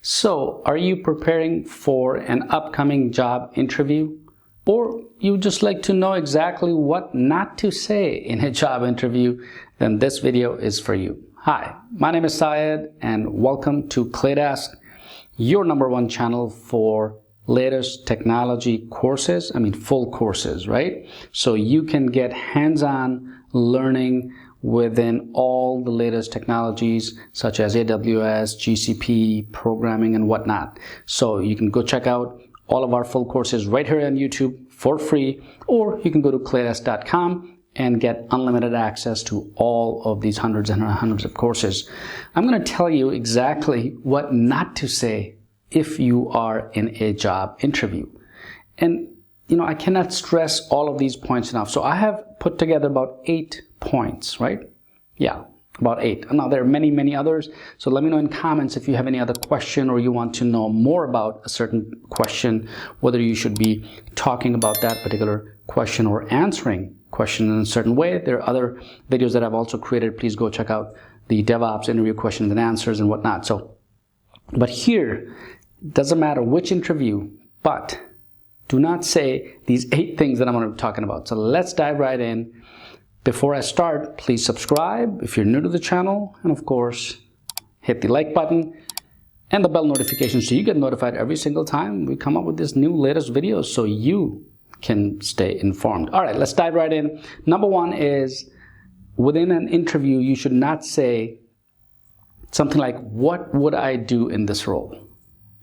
So, are you preparing for an upcoming job interview? Or you just like to know exactly what not to say in a job interview? Then this video is for you. Hi, my name is Syed and welcome to ClayDesk, your #1 channel for latest technology courses. Full courses, right? So you can get hands-on learning within all the latest technologies such as AWS, GCP, programming, and whatnot. So you can go check out all of our full courses right here on YouTube for free, or you can go to claydesk.com and get unlimited access to all of these hundreds and hundreds of courses. I'm going to tell you exactly what not to say if you are in a job interview. And I cannot stress all of these points enough. So I have put together about 8 points, right? Yeah, about 8. Now there are many others. So let me know in comments if you have any other question or you want to know more about a certain question, whether you should be talking about that particular question or answering question in a certain way. There are other videos that I've also created. Please go check out the DevOps interview questions and answers and whatnot. But here, it doesn't matter which interview, but do not say these 8 things that I'm going to be talking about. So let's dive right in. Before I start, please subscribe if you're new to the channel, and of course, hit the like button and the bell notification so you get notified every single time we come up with this new latest videos so you can stay informed. All right, let's dive right in. #1 is, within an interview, you should not say something like, what would I do in this role?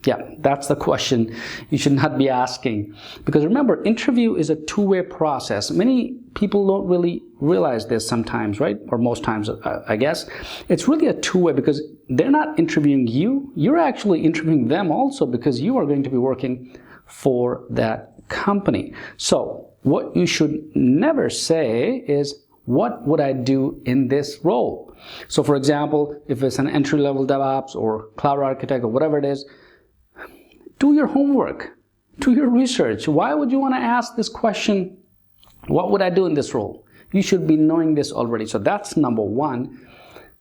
Yeah, that's the question you should not be asking. Because remember, interview is a two-way process. Many people don't really realize this sometimes, right? Or most times, I guess. It's really a two-way because they're not interviewing you. You're actually interviewing them also because you are going to be working for that company. So what you should never say is, what would I do in this role? So for example, if it's an entry-level DevOps or cloud architect or whatever it is, do your homework, do your research. Why would you want to ask this question, what would I do in this role? You should be knowing this already. So that's #1,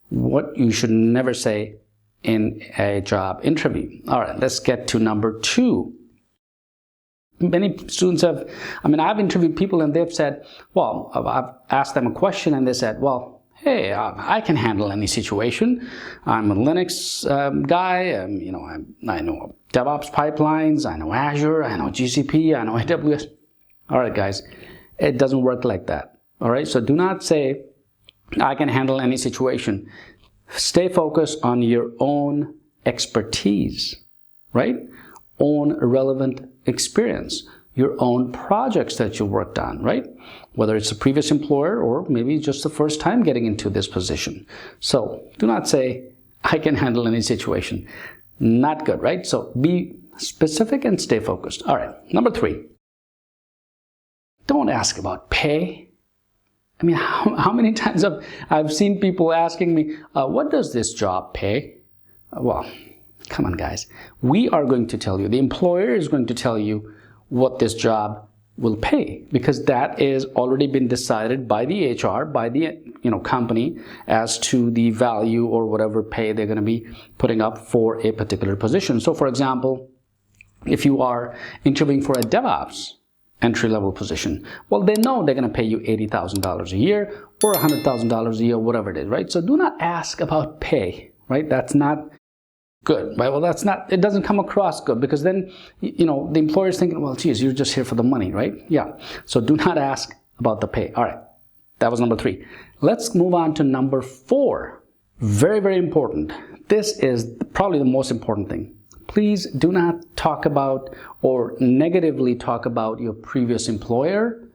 what you should never say in a job interview. All right, let's get to #2. Many students have, I've interviewed people and they've said, well, I've asked them a question and they said, well, hey, I can handle any situation. I'm a Linux guy. I know DevOps pipelines. I know Azure. I know GCP. I know AWS. All right, guys, it doesn't work like that. All right, so do not say, I can handle any situation. Stay focused on your own expertise, right? Own relevant experience, your own projects that you worked on, right? Whether it's a previous employer or maybe just the first time getting into this position. So do not say, I can handle any situation. Not good, right? So be specific and stay focused. All right, #3. Don't ask about pay. How many times I've seen people asking me, what does this job pay? Well, come on, guys. We are going to tell you, the employer is going to tell you what this job will pay, because that is already been decided by the HR, by the company, as to the value or whatever pay they're going to be putting up for a particular position. So for example, if you are interviewing for a DevOps entry-level position, well, they know they're going to pay you $80,000 a year or $100,000 a year, whatever it is, right? So do not ask about pay, right? That's not good, right? Well, it doesn't come across good, because then, the employer is thinking, well, geez, you're just here for the money, right? Yeah. So do not ask about the pay. All right. That was #3. Let's move on to #4. Very, very important. This is probably the most important thing. Please do not talk about or negatively talk about your previous employer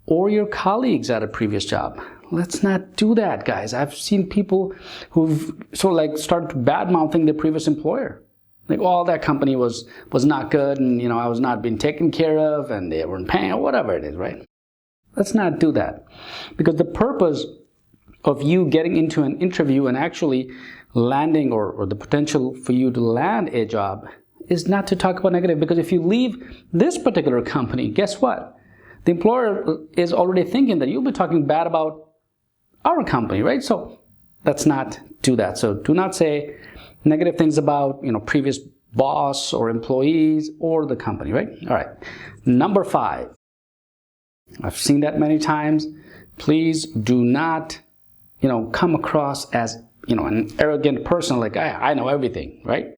or your colleagues at a previous job. Let's not do that, guys. I've seen people who've started bad-mouthing their previous employer. Like, oh, that company was not good, and I was not being taken care of, and they weren't paying, or whatever it is, right? Let's not do that. Because the purpose of you getting into an interview and actually landing, or the potential for you to land a job, is not to talk about negative. Because if you leave this particular company, guess what? The employer is already thinking that you'll be talking bad about our company, right? So let's not do that. So do not say negative things about previous boss or employees or the company, right? All right. Number 5. I've seen that many times. Please do not, come across as, an arrogant person like, I know everything, right?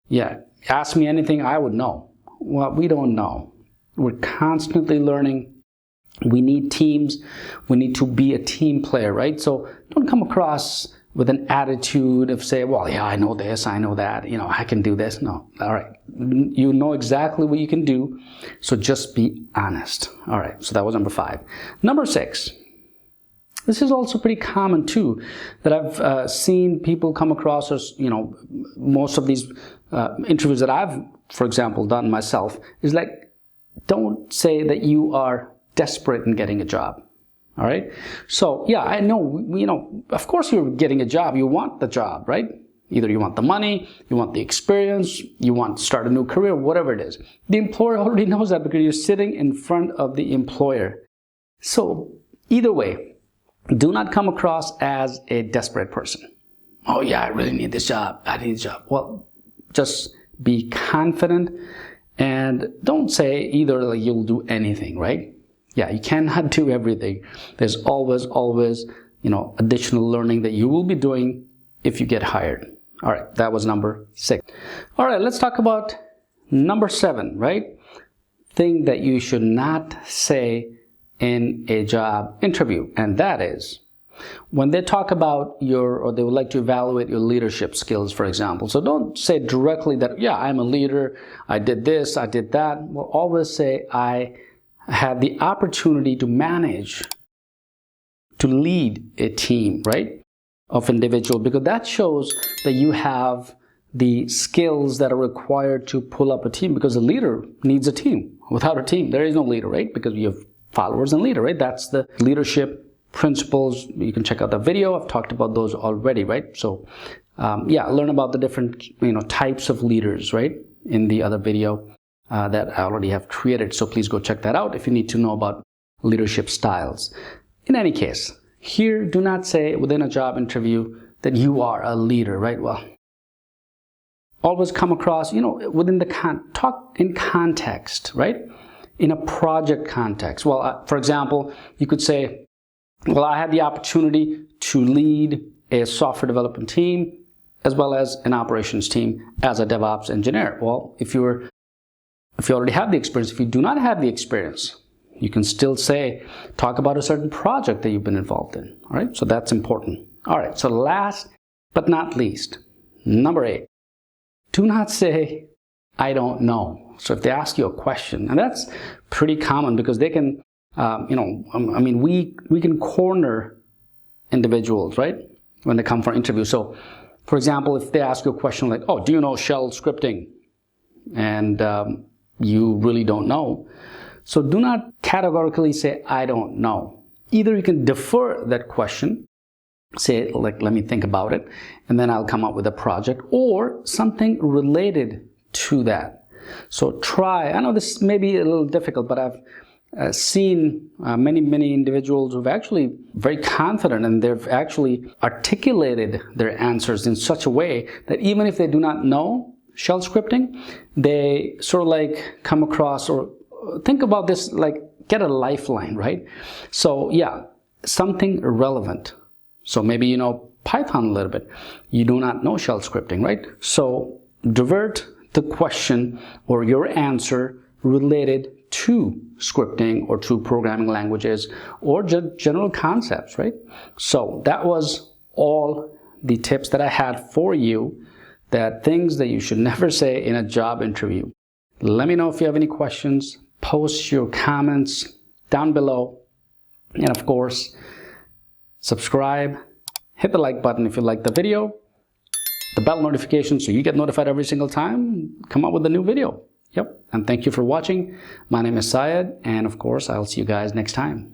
Yeah, ask me anything, I would know. Well, we don't know. We're constantly learning. We need teams. We need to be a team player, right? So don't come across with an attitude of say, well, yeah, I know this, I know that, I can do this. No, all right. You know exactly what you can do, so just be honest. All right, so that was number 5. Number 6. This is also pretty common too, that I've seen people come across as, most of these interviews that I've, for example, done myself, is like, don't say that you are desperate in getting a job. All right. So yeah, I know, of course you're getting a job. You want the job, right? Either you want the money, you want the experience, you want to start a new career, whatever it is. The employer already knows that because you're sitting in front of the employer. So either way, do not come across as a desperate person. Oh yeah, I really need this job. I need a job. Well, just be confident and don't say either like you'll do anything, right? Yeah, you cannot do everything. There's always, additional learning that you will be doing if you get hired. All right, that was number 6. All right, let's talk about number 7, right? Thing that you should not say in a job interview, and that is when they talk about or they would like to evaluate your leadership skills, for example. So don't say directly that, yeah, I'm a leader, I did this, I did that. Well, always say, I had the opportunity to manage, to lead a team, right, of individuals, because that shows that you have the skills that are required to pull up a team, because a leader needs a team. Without a team, there is no leader, right? Because you have followers and leader, right? That's the leadership principles. You can check out the video. I've talked about those already, right? So learn about the different, types of leaders, right, in the other video that I already have created. So please go check that out if you need to know about leadership styles. In any case, here, do not say within a job interview that you are a leader, right? Well, always come across, within talk in context, right? In a project context. Well, for example, you could say, well, I had the opportunity to lead a software development team as well as an operations team as a DevOps engineer. Well, if you already have the experience, if you do not have the experience, you can still talk about a certain project that you've been involved in. All right, so that's important. All right, so last but not least, number 8, do not say, I don't know. So if they ask you a question, and that's pretty common because they can, we can corner individuals, right, when they come for an interview. So, for example, if they ask you a question like, oh, do you know shell scripting? And you really don't know. So do not categorically say, I don't know. Either you can defer that question, say, like, let me think about it, and then I'll come up with a project or something related to that. So try, I know this may be a little difficult, but I've seen many individuals who've actually very confident and they've actually articulated their answers in such a way that even if they do not know shell scripting, they sort of like come across, or think about this, like get a lifeline, right? So yeah, something relevant. So maybe you know Python a little bit. You do not know shell scripting, right? So divert the question or your answer related to scripting or to programming languages or general concepts, right? So that was all the tips that I had for you, that things that you should never say in a job interview. Let me know if you have any questions. Post your comments down below. And of course, subscribe, hit the like button if you like the video, the bell notification so you get notified every single time come up with a new video. Yep. And thank you for watching. My name is Syed, and of course, I'll see you guys next time.